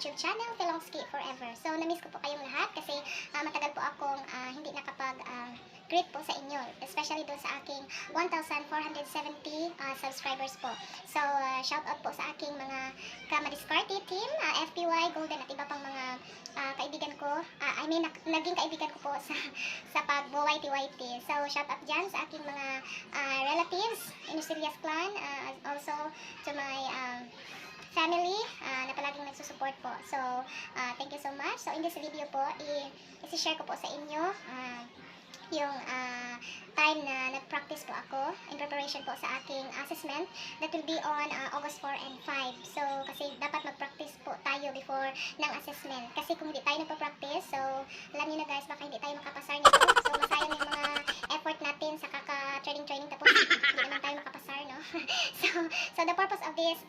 YouTube channel, Forever. So, na-miss ko po kayong lahat kasi matagal po akong hindi nakapag-greet po sa inyo, especially doon sa aking 1,470 subscribers po. So, shout out po sa aking mga ka-madiskarte team, FPY, Golden at iba pang mga kaibigan ko. Naging kaibigan ko po sa pag-YT-YT. So, shout out dyan sa aking mga relatives, Inusilias clan, also to my family na palaging nagsusupport po. So, thank you so much. So, in this video po, i-share ko po sa inyo yung time na nag-practice po ako in preparation po sa aking assessment that will be on August 4 and 5. So, kasi dapat mag-practice po tayo before ng assessment. Kasi kung hindi tayo nagpa-practice, so, alam niyo na guys, baka hindi tayo makapasar nito. So, masayang yung mga effort natin sa kaka-training tapos hindi naman tayo makapasar, no? So the purpose of this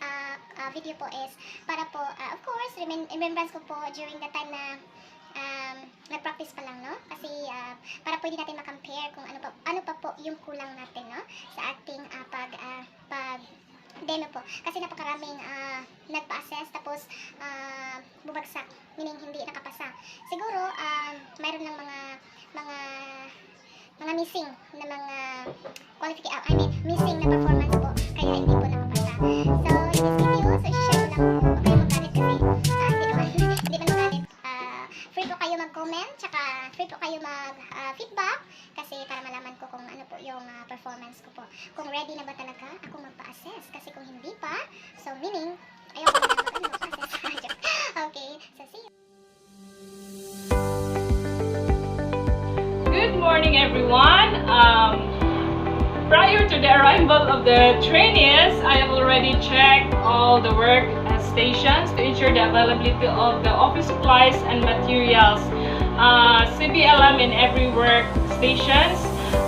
video po is para po, of course, remembrance ko po during the time na nag-practice pa lang, no? Kasi para pwede natin makampare kung ano pa po yung kulang natin, no? Sa ating demo po. Kasi napakaraming nagpa-assess tapos bumagsak, meaning hindi nakapasa. Siguro, mayroon ng mga missing na mga missing na performance po. Kaya hindi po nakapasa. So, in this video, so i-share ko lang po. Huwag kayo magalit kasi hindi pa magalit. Free po kayo mag-comment, tsaka free po kayo mag-feedback kasi para malaman ko kung ano po yung performance ko po. Kung ready na ba talaga ako magpa-assess. Kasi kung hindi pa, so meaning, ayoko na mag-assess. Okay, so see you. Good morning, everyone. Prior to the arrival of the trainees, I have already checked all the work stations to ensure the availability of the office supplies and materials, CBLM in every work stations,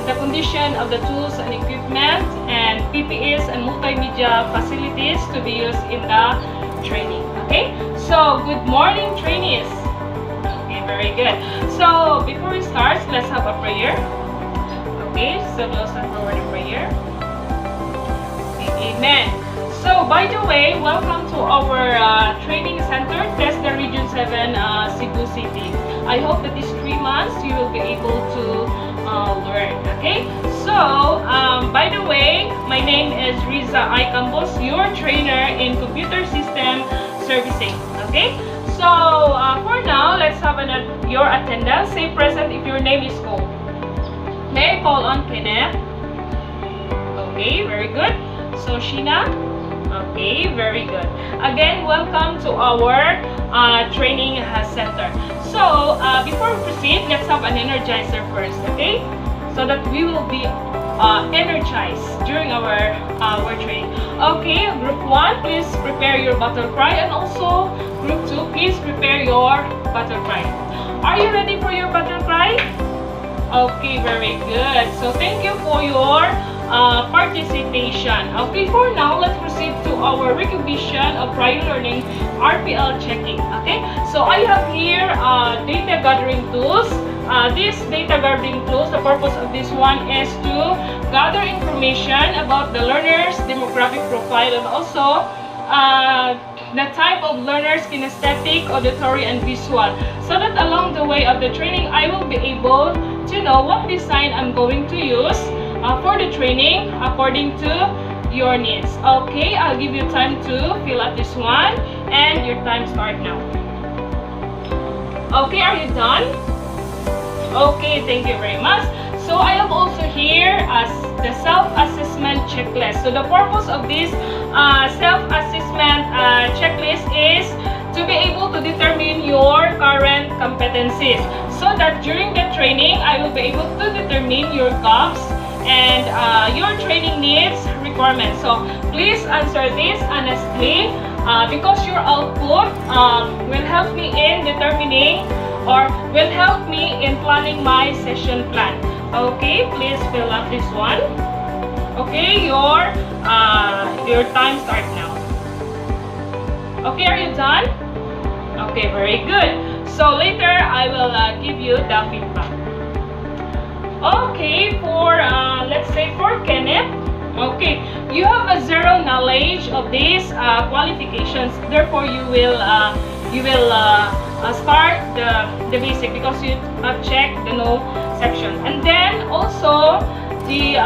the condition of the tools and equipment, and PPEs and multimedia facilities to be used in the training. Okay, so good morning, trainees. Okay, very good. So before we start, let's have a prayer. Okay, so let's start forward in prayer. Okay, amen. So, by the way, welcome to our training center, TESDA Region 7, Cebu City. I hope that these 3 months you will be able to learn. Okay? So, by the way, my name is Riza I. Campos, your trainer in computer system servicing. Okay? So, for now, let's have your attendance. Say present if your name is called. May I call on Kenneth? Okay, very good. So, Sheena? Okay, very good. Again, welcome to our training center. So, before we proceed, let's have an energizer first, okay? So that we will be energized during our training. Okay, group 1, please prepare your battle cry, and also group 2, please prepare your battle cry. Are you ready for your battle cry? Okay, very good. So, thank you for your participation. Okay, for now, let's proceed to our recognition of prior learning RPL checking. Okay, so I have here data gathering tools. This data gathering tools, the purpose of this one is to gather information about the learner's demographic profile and also the type of learners, kinesthetic, auditory, and visual, so that along the way of the training, I will be able to know what design I'm going to use for the training according to your needs. Okay, I'll give you time to fill out this one, and and your time start now. Okay, are you done? Okay, thank you very much. So I have also here as the self-assessment checklist. So the purpose of this self-assessment checklist is to be able to determine your current competencies, so that during the training I will be able to determine your gaps and your training needs requirements. So please answer this honestly, because your output will help me in determining, or will help me in planning my session plan. Okay, please fill up this one. Okay, your time start now. Okay, are you done? Okay, very good. So later I will give you the feedback. Okay, for let's say for Kenneth. Okay, you have a zero knowledge of these qualifications. Therefore, you will start the basic, because you have checked the no section. And then also the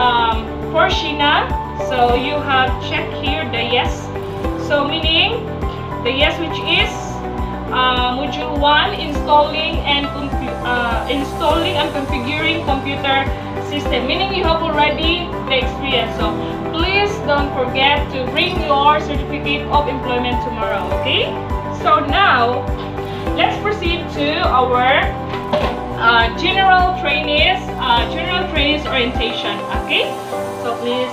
for Sheena, so you have checked here the yes. So meaning the yes, which is module 1, installing and configuring computer system, meaning you have already the experience. So please don't forget to bring your certificate of employment tomorrow. Okay, so now let's proceed to our general trainees orientation. Okay, so please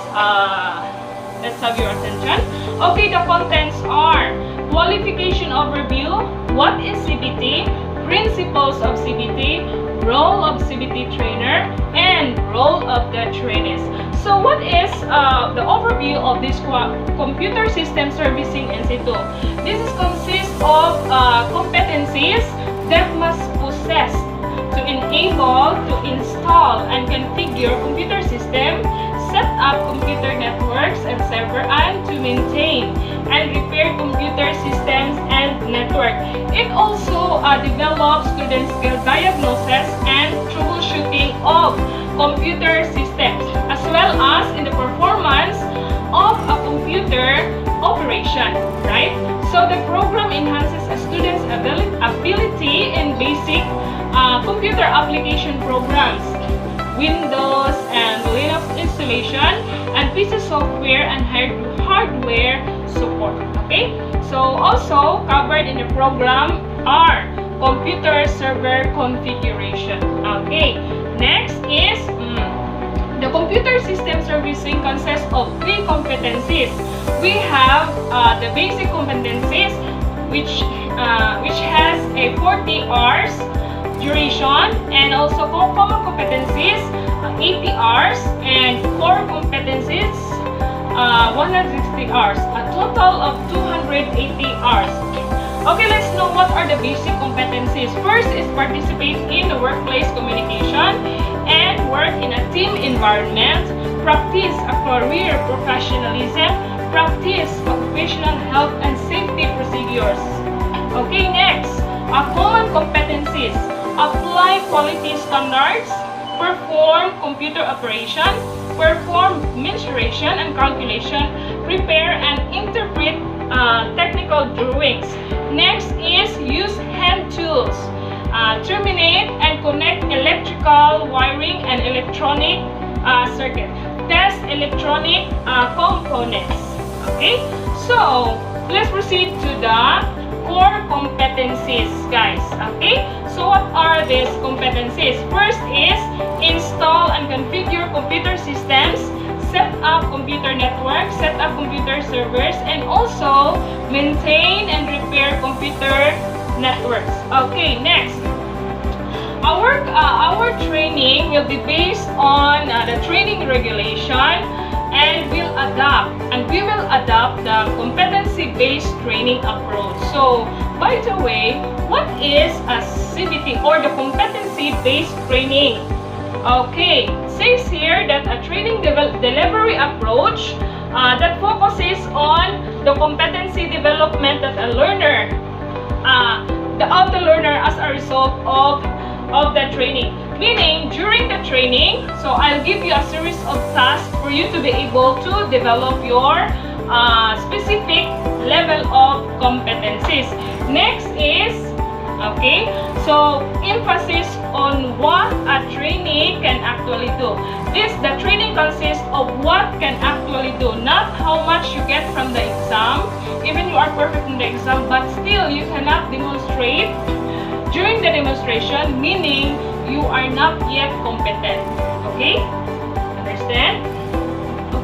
let's have your attention. Okay, the contents are qualification overview, what is CBT, principles of CBT, role of CBT trainer, and role of the trainees. So what is the overview of this computer system servicing NC2? This consists of competencies that must possess to enable, to install and configure computer system, set up computer networks and server, and to maintain and repair computer systems and network. It also develops student skill diagnosis and troubleshooting of computer systems, as well as in the performance of a computer operation, right? So the program enhances a student's ability in basic computer application programs, Windows and Linux installation, and PC software and hardware support. Okay, so also covered in the program are computer server configuration. Okay, next is the computer system servicing consists of 3 competencies. We have the basic competencies, which has a 40 hours duration, and also common competencies 80 hours, and core competencies 160 hours, a total of 280 hours. Okay, let's know what are the basic competencies. First is participate in the workplace communication and work in a team environment, practice a career professionalism, practice occupational health and safety procedures. Okay, next, common competencies: apply quality standards, perform computer operation, perform mensuration and calculation, prepare and interpret technical drawings. Next is use hand tools, terminate and connect electrical wiring and electronic circuit, test electronic components. Okay, so let's proceed to the core competencies, guys. Okay, so what are these competencies? First is install and configure computer systems, set up computer networks, set up computer servers, and also maintain and repair computer networks. Okay, next, our training will be based on the training regulation, and we will adopt the competency-based training approach. So, by the way, what is a CBT, or the competency-based training? Okay, says here that a training delivery approach that focuses on the competency development that a learner, of the learner as a result of the training. Meaning, during the training, so I'll give you a series of tasks for you to be able to develop your specific level of competencies. Next is, okay, so emphasis on what a trainee can actually do. The training consists of what can actually do, not how much you get from the exam. Even you are perfect in the exam, but still you cannot demonstrate during the demonstration, meaning you are not yet competent. Okay? Understand?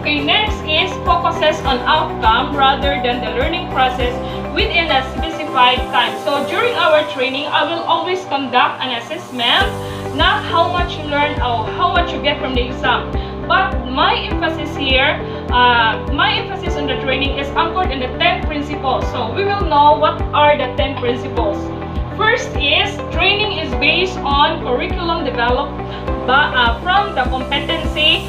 Okay, next is focuses on outcome rather than the learning process within a specified time. So during our training, I will always conduct an assessment, not how much you learn or how much you get from the exam. But my emphasis here, my emphasis on the training is anchored in the 10 principles. So we will know what are the 10 principles. First is, training is based on curriculum developed from the competency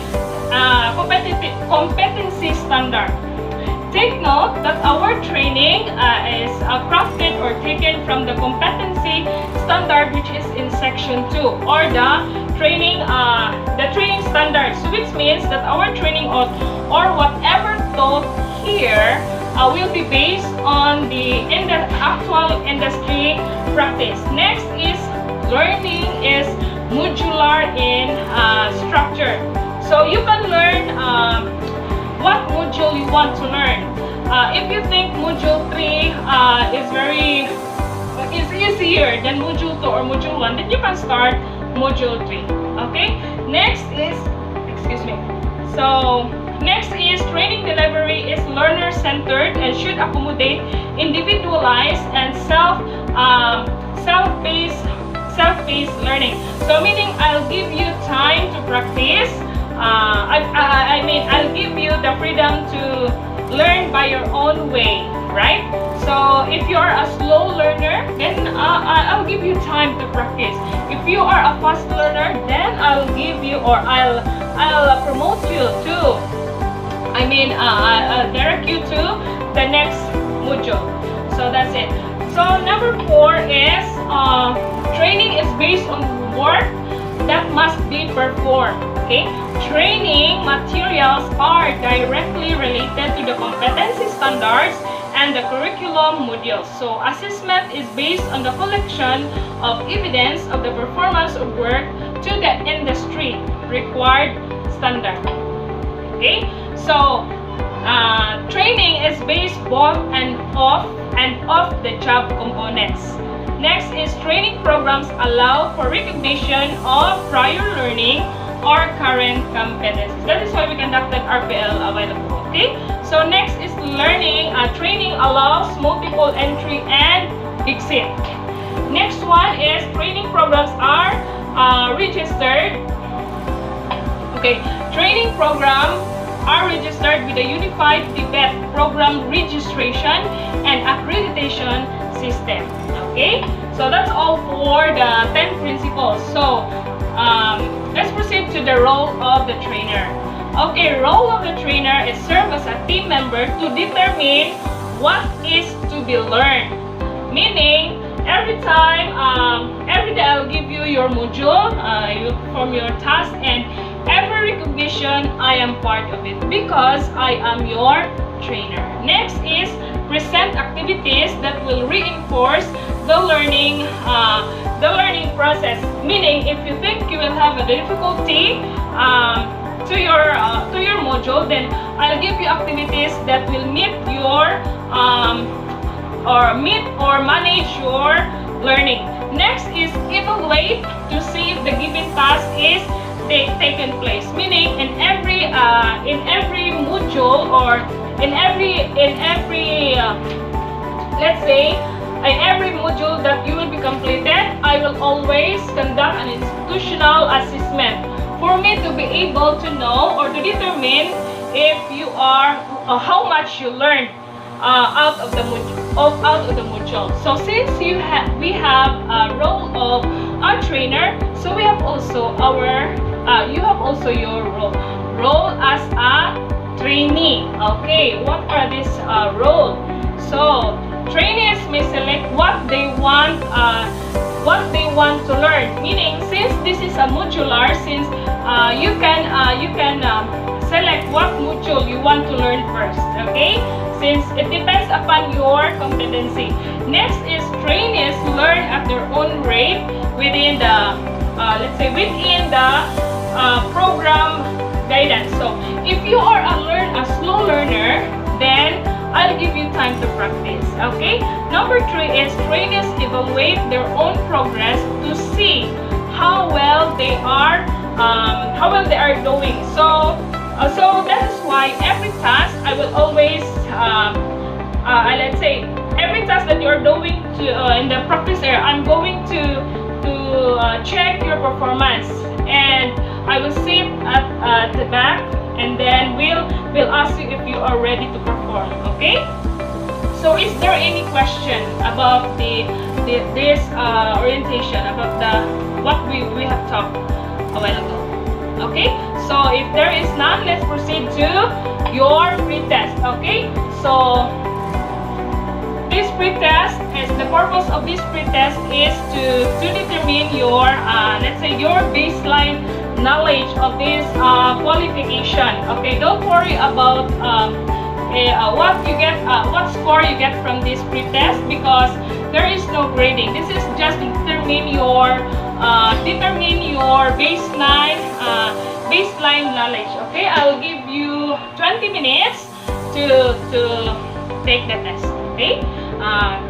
standard. Take note that our training is crafted or taken from the competency standard, which is in section 2, or the training standards, which means that our training or whatever taught here will be based on the actual industry practice. Next is, learning is modular in structure. So you can learn what module you want to learn. If you think module 3 is easier than module 2 or module 1, then you can start module 3. Okay? Next is, next is, training delivery is learner-centered and should accommodate individualized and self-paced learning. So meaning I'll give you time to practice. I'll give you the freedom to learn by your own way, right? So if you are a slow learner, then I'll give you time to practice. If you are a fast learner, then I'll give you, or I'll promote you to, I'll direct you to the next module. So that's it. So number 4 is, training is based on work that must be performed. Okay, training materials are directly related to the competency standards and the curriculum modules. So assessment is based on the collection of evidence of the performance of work to the industry required standard. Okay, so training is based both and off the job components. Next is, training programs allow for recognition of prior learning or current competencies. That is why we conducted RPL available. Okay. So next is learning. Training allows multiple entry and exit. Next one is, training programs are registered. Okay. Training programs are registered with a unified Tibet program registration and accreditation system. Okay. So that's all for the 10 principles. So let's proceed to the role of the trainer. Okay, role of the trainer is serve as a team member to determine what is to be learned. Meaning, every day I'll give you your module, you perform your task, and every recognition I am part of it because I am your trainer. Next is, present activities that will reinforce the learning process. Meaning, if you think you will have a difficulty to your module, then I'll give you activities that will meet your or manage your learning. Next is, evaluate to see if the given task is taken place. Meaning, in every module or in every let's say in every module that you will be completed, I will always conduct an institutional assessment for me to be able to know or to determine if you are how much you learned out of the module. So since we have a role of a trainer, so we have also you have also your role as a trainee. Okay, what are these roles? So trainees may select what they want to learn. Meaning, since this is a modular, since you can select what module you want to learn first. Okay, since it depends upon your competency. Next is trainees learn at their own rate within the, let's say, within the program guidance. So if you are a slow learner, then I'll give you time to practice. Okay. Number 3 is trainees evaluate their own progress to see how well they are doing. So that is why every task I will always let's say every task that you are doing to in the practice area, I'm going to check your performance, and I will sit at the back, and then we'll ask you if you are ready to perform. Okay. So is there any question about this orientation, about what we have talked a while ago? Okay, so if there is none, let's proceed to your pre-test. Okay, so this pre-test is, the purpose of this pre-test is to determine your let's say your baseline knowledge of this qualification. Okay, don't worry about what score you get from this pre-test, because there is no grading. This is just to determine your baseline knowledge. Okay, I'll give you 20 minutes to take the test. Okay,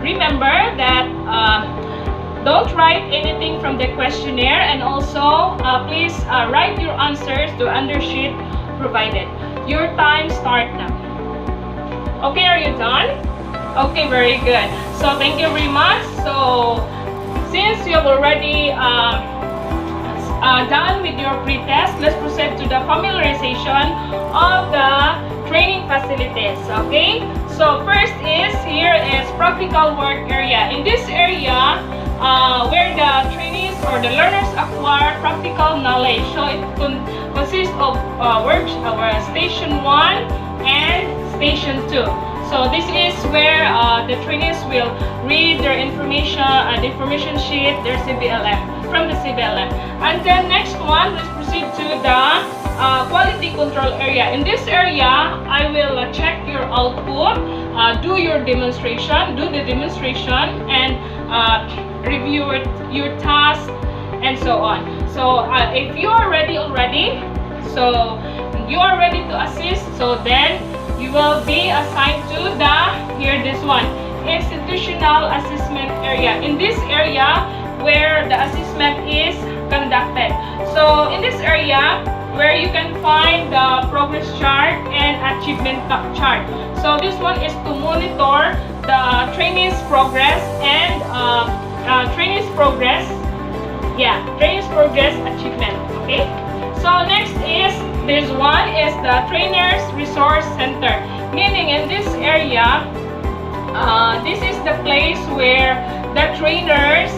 remember that don't write anything from the questionnaire, and also please write your answers to under sheet provided. Your time start now. Okay, are you done? Okay, very good. So thank you very much. So since you have already done with your pre-test, let's proceed to the familiarization of the training facilities. Okay, so first is, here is practical work area. In this area, where the trainees or the learners acquire practical knowledge. So it consists of station 1 and station 2. So this is where the trainees will read their information, the information sheet, their CBLM, from the CBLM. And then next one, let's proceed to the quality control area. In this area, I will check your output, do the demonstration, and review your task, and so on. So if you are ready already, so you are ready to assist, so then you will be assigned to this one, institutional assessment area. In this area where the assessment is conducted. So in this area where you can find the progress chart and achievement chart. So this one is to monitor the trainees' progress and trainees' progress achievement. Okay. So next is, this one is the Trainers Resource Center. Meaning in this area, this is the place where the trainers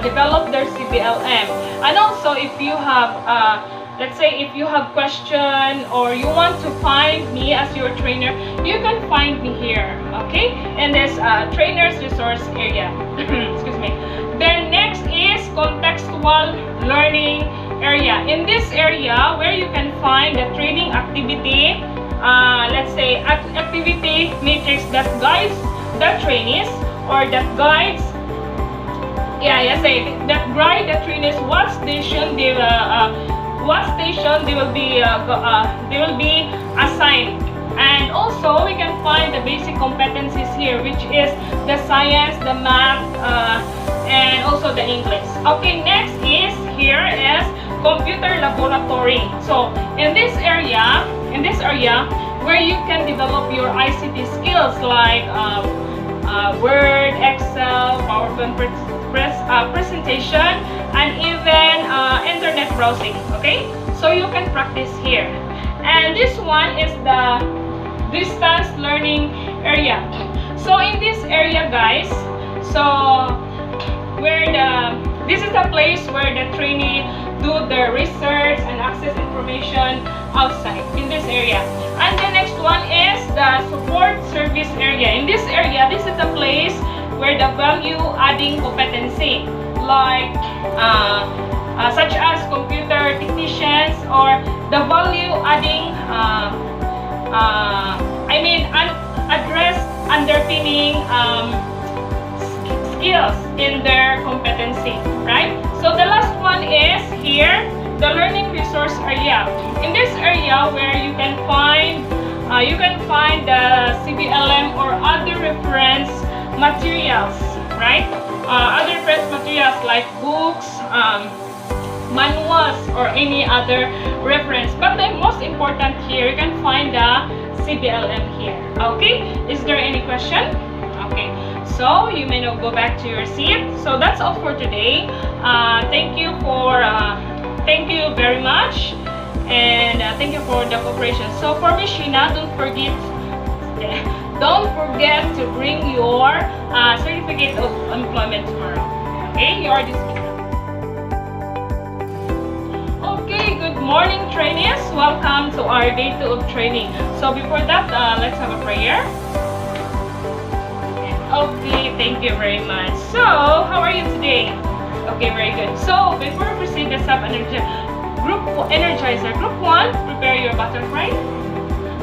develop their CBLM. And also if you have, let's say if you have question or you want to find me as your trainer, you can find me here. Okay, in this Trainers Resource area. Excuse me. Then next is contextual learning area. In this area where you can find the training activity, let's say activity matrix that guides the trainees, or that guides, that guide the trainees what station they will be assigned. And also we can find the basic competencies here, which is the science, the math, and also the English. Okay, next is, here is computer laboratory. So in this area where you can develop your ICT skills like Word, Excel, PowerPoint presentation, and even internet browsing. Okay, so you can practice here. And this one is the distance learning area. So in this area, guys, so this is the place where the trainee do their research and access information outside in this area. And the next one is the support service area. In this area, this is the place where the value adding competency, like such as computer technicians, or the value adding address underpinning skills in their competency, right? So the last one is here, the learning resource area. In this area where you can find the CBLM or other reference materials, right? Other reference materials like books, manuals, or any other reference. But the most important here, you can find the CBLM here. Okay? Is there any question? Okay. So you may now go back to your seat. So that's all for today. Thank you very much, and thank you for the cooperation. So for Miss Sheena, don't forget to bring your certificate of employment tomorrow. Okay, you are dismissed. Okay, good morning, trainees. Welcome to our day 2 of training. So before that, let's have a prayer. Okay, thank you very much. So, how are you today? Okay, very good. So, before we proceed, let's have group energizer. Group 1, prepare your butterfly.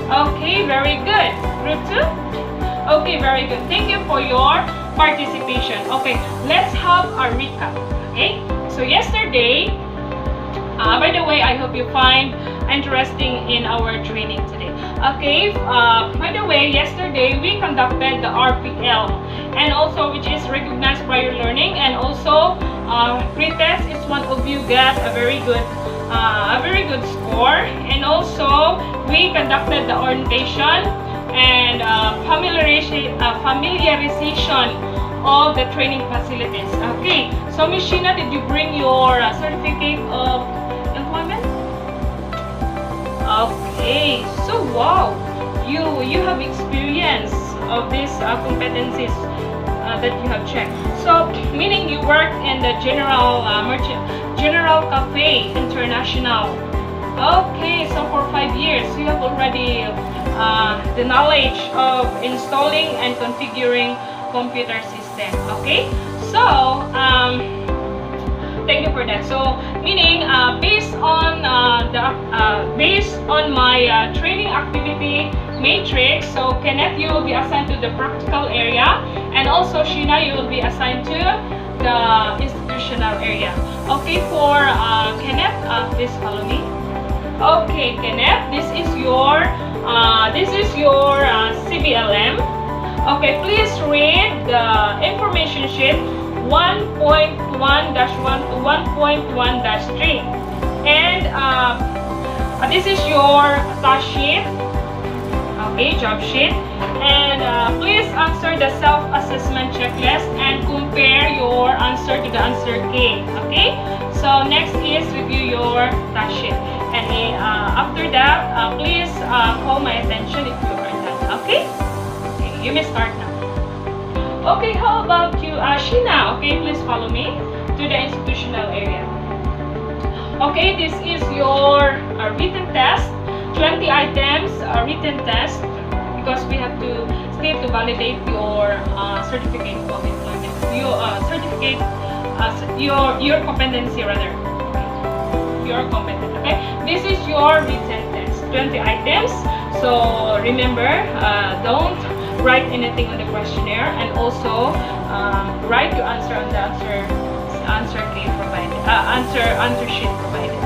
Okay, very good. Group 2? Okay, very good. Thank you for your participation. Okay, let's have a recap. Okay, so yesterday, by the way, I hope you find interesting in our training today. Okay, by the way, yesterday we conducted the RPL, and also which is recognized prior learning, and also pretest is one of you got a very good score, and also we conducted the orientation and familiarization of the training facilities. Okay, so Ms. Sheena, did you bring your certificate of employment? Okay, so wow, you have experience of these competencies that you have checked. So meaning you work in the General Cafe International. Okay, so for 5 years you have already the knowledge of installing and configuring computer system. Okay, so thank you for that. So meaning based on my training activity matrix, so Kenneth, you will be assigned to the practical area, and also Sheena, you will be assigned to the institutional area. Okay, for Kenneth, please follow me. Okay, Kenneth, this is your CBLM. Okay, please read the information sheet 1.1-1 to 1.1-3, and this is your task sheet. Okay, job sheet, and please answer the self-assessment checklist and compare your answer to the answer key. Okay, so next is review your task sheet, and after that, please call my attention if you are done. Okay, you may start now. Okay, how about you, Sheena? Okay, please follow me to the institutional area. Okay, this is your written test. 20 items written test, because we have to still to validate your certificate of employment, your competency rather. Your competent. Okay, this is your written test. 20 items. So remember, don't write anything on the questionnaire, and also write your answer on the answer key provided, answer sheet provided.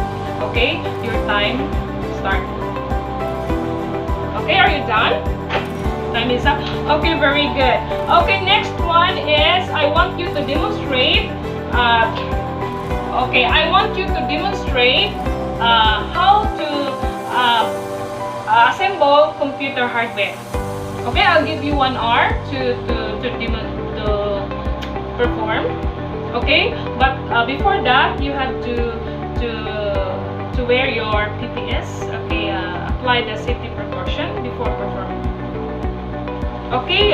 Okay, your time start. Okay, are you done? Time is up. Okay, very good. Okay, next one is I want you to demonstrate. Okay, I want you to demonstrate how to assemble computer hardware. Okay, I'll give you 1 hour to perform. Okay, but before that, you have to wear your PPS. Okay, apply the safety precaution before performing. Okay,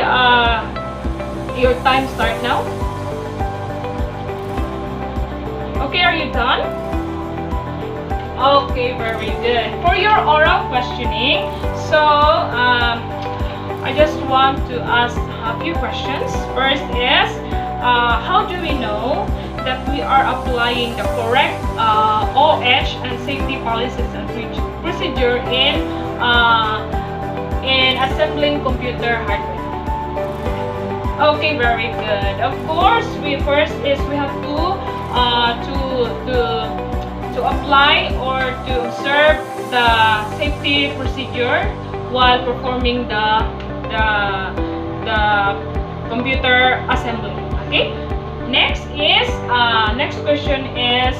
your time start now. Okay, are you done? Okay, very good. For your oral questioning, so I just want to ask a few questions. First is, how do we know that we are applying the correct OH and safety policies and procedure in assembling computer hardware? Okay, very good. Of course, we have to apply or to observe the safety procedure while performing the computer assembly. Okay. Next question is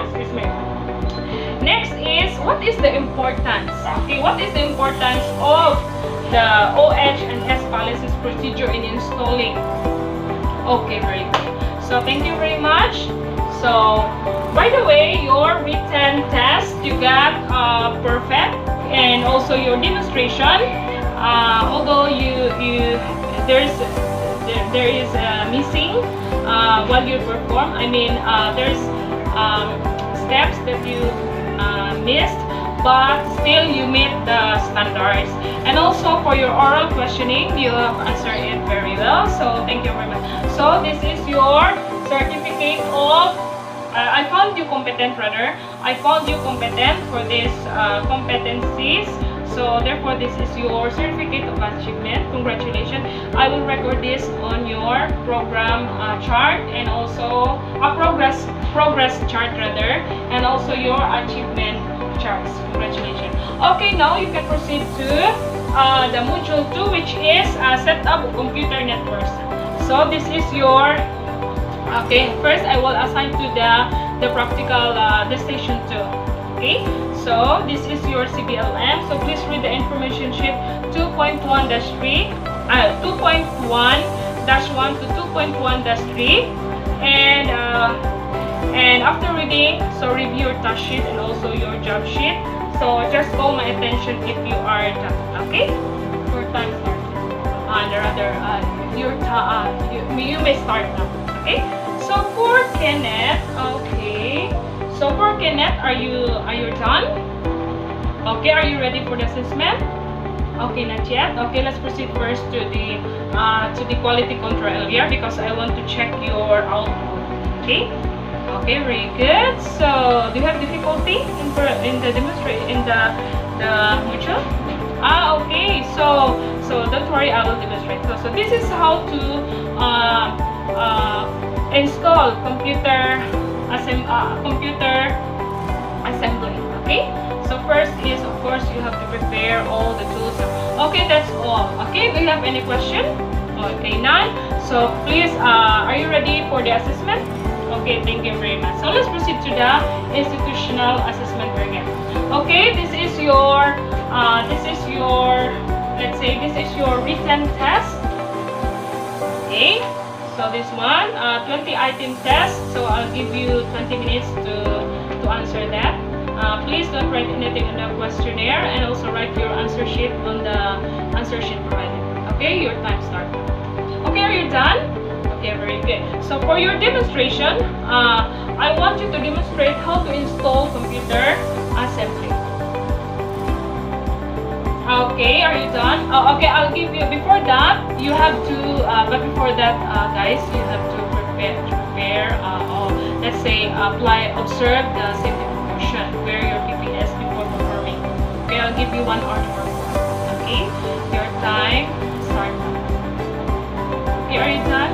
excuse me. Next is, what is the importance? Okay, what is the importance of the OH and S policies procedure in installing? Okay, very good. So thank you very much. So, by the way, your written test you got perfect, and also your demonstration. Although there is missing while you perform. I mean, there's steps that you missed, but still you meet the standards. And also for your oral questioning, you have answered it very well. So thank you very much. So this is your certificate of. I found you competent, rather. I found you competent for these competencies. So therefore, this is your certificate of achievement. Congratulations. I will record this on your program chart, and also a progress chart, rather, and also your achievement charts. Congratulations. Okay, now you can proceed to the module 2, which is setup of computer networks. So this is your. Okay, first I will assign to the practical the station 2. Okay, so this is your CBLM. So please read the information sheet 2.1-3, 2.1-1 to 2.1-3, and after reading, so review your task sheet and also your job sheet. So just call my attention if you are done. Okay, your time starts. You may start now. Okay. So for Kenneth, okay. So for Kenneth, are you done? Okay, are you ready for the assessment? Okay, not yet. Okay, let's proceed first to the quality control area, because I want to check your output. Okay. Okay, very good. So do you have difficulty in the module? Okay. So don't worry, I will demonstrate. So this is how to install computer assembly. Okay, so first is, of course, you have to prepare all the tools. Okay, that's all. Okay, do you have any question? Okay, none. So please, are you ready for the assessment? Okay, thank you very much. So let's proceed to the institutional assessment again. Okay, this is your let's say this is your written test. Okay. So this one, 20 item test. So I'll give you 20 minutes to answer that. Please don't write anything in the questionnaire, and also write your answer sheet on the answer sheet provided. Okay, your time starts. Okay, are you done? Okay, very good. So for your demonstration, I want you to demonstrate how to install computer assembly. Okay, are you done? Okay, I'll give you, before that, you have to, but before that, guys, you have to prepare let's say, observe the safety precaution, wear your PPS before performing. Okay, I'll give you 1 hour to perform. Okay, your time start. Okay, are you done?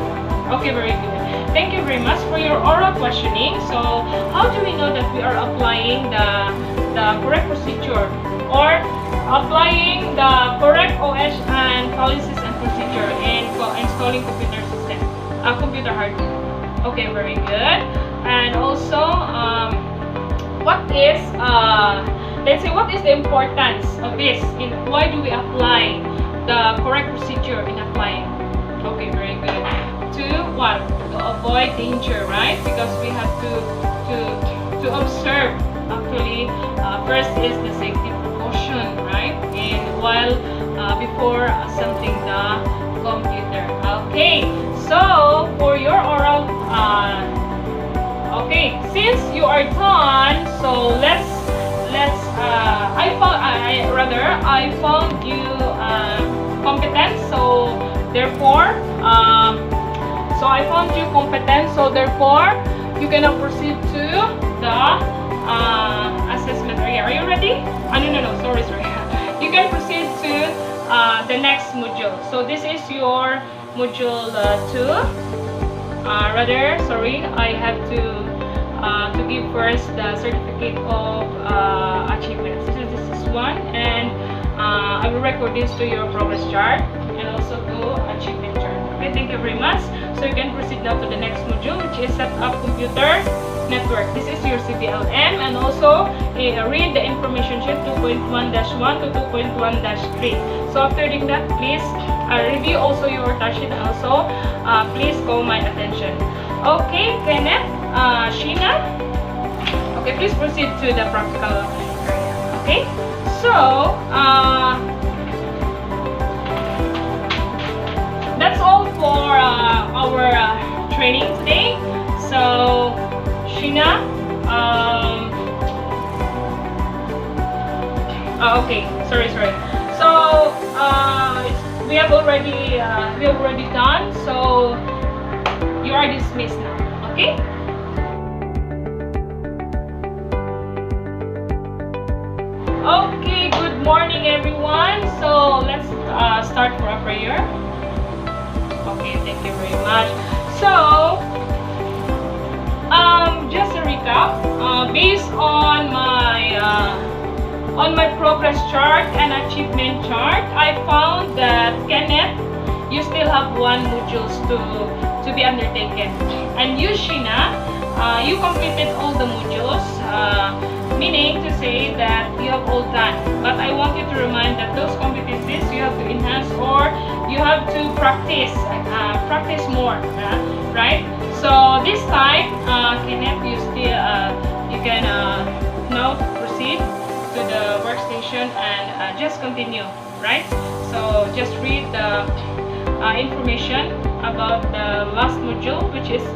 Okay, very good. Thank you very much for your oral questioning. So, how do we know that we are applying the correct procedure, or applying the correct OS and policies and procedure in installing computer system, computer hardware? Okay, very good. And also, what is let's say, what is the importance of this? Why do we apply the correct procedure in applying? Okay, very good. To what? To avoid danger, right? Because we have to observe. Actually, first is the safety precaution, right? And while before assembling the computer. Okay, so for your oral, okay, since you are done, so let's I found you competent. So therefore, I found you competent. So therefore, you can now proceed to the assessment area. Are you ready? No, sorry. You can proceed to the next module. So this is your module 2. I have to give first the certificate of achievements. This is one, and I will record this to your progress chart and also to achievement chart. Okay, thank you very much. So you can proceed now to the next module, which is set up computer network. This is your CBLM, and also read the information sheet 2.1-1 to 2.1-3. So after doing that, please review also your task sheet, and also please call my attention. Okay, Kenneth, Sheena. Okay, please proceed to the practical area. Okay, so that's all for our training today. So Sheena, okay, sorry. So we have already done. So you are dismissed now. Okay. Okay. Good morning, everyone. So let's start for a prayer. Okay, thank you very much. So, just a recap. Based on my progress chart and achievement chart, I found that Kenneth, you still have one modules to be undertaken, and you, Sheena, you completed all the modules. Meaning to say that you have all done. But I want you to remind that those competencies you have to enhance, or you have to practice more, right? So this time, Kenneth, you can now proceed to the workstation and just continue, right? So just read the information about the last module, which is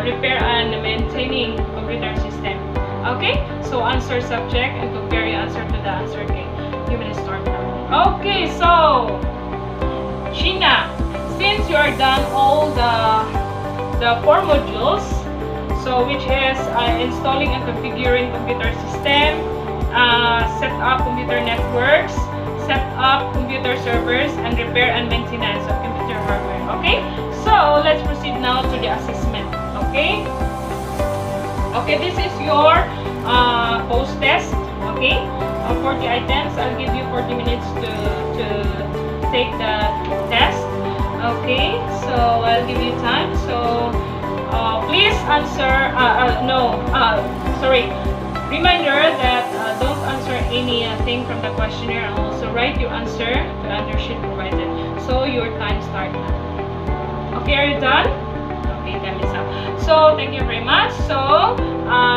repair and maintaining computer system. Okay, so answer subject and compare your answer to the answer key. You may start now. Okay, so Sheena, since you are done all the 4 modules, so which is installing and configuring computer system, set up computer networks, set up computer servers, and repair and maintenance of computer hardware. Okay, so let's proceed now to the assessment. Okay. Okay, this is your post-test, okay? 40 items. I'll give you 40 minutes to take the test. Okay, so I'll give you time. So please answer, reminder that don't answer anything from the questionnaire, and also write your answer to the answer sheet provided. So your time starts now. Okay, are you done? Okay, time is up. So thank you very much. So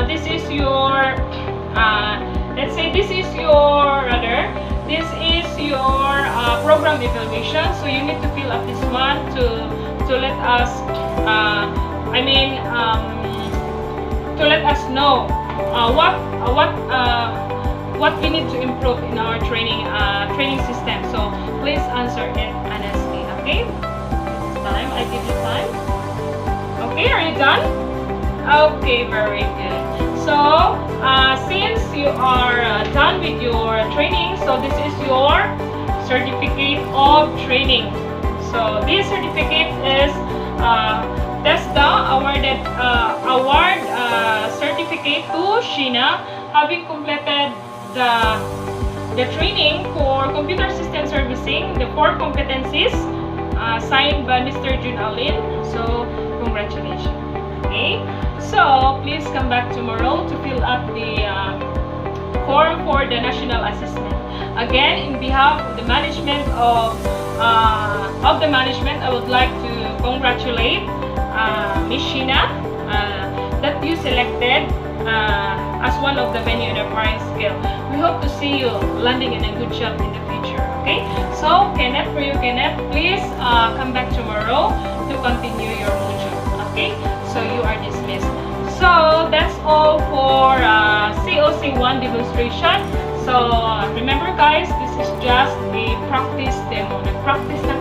this is your program evaluation. So you need to fill up this one to let us to let us know what we need to improve in our training system. So please answer it honestly. Okay, this time I give you time. Okay, are you done? Okay, very good. So since you are done with your training, so this is your certificate of training. So this certificate is TESDA award certificate to Sheena, having completed the training for computer system servicing, the 4 competencies signed by Mr. Jun Alin. So congratulations. Okay, so please come back tomorrow to fill up the form for the national assessment. Again, in behalf of the management I would like to congratulate Miss Sheena that you selected as one of the venue in acquiring skill. We hope to see you landing in a good job in the future. Okay, so Kenneth, please come back tomorrow to continue your module. Okay, so you are dismissed. So that's all for COC1 demonstration. So remember guys, this is just a practice demo. The practice na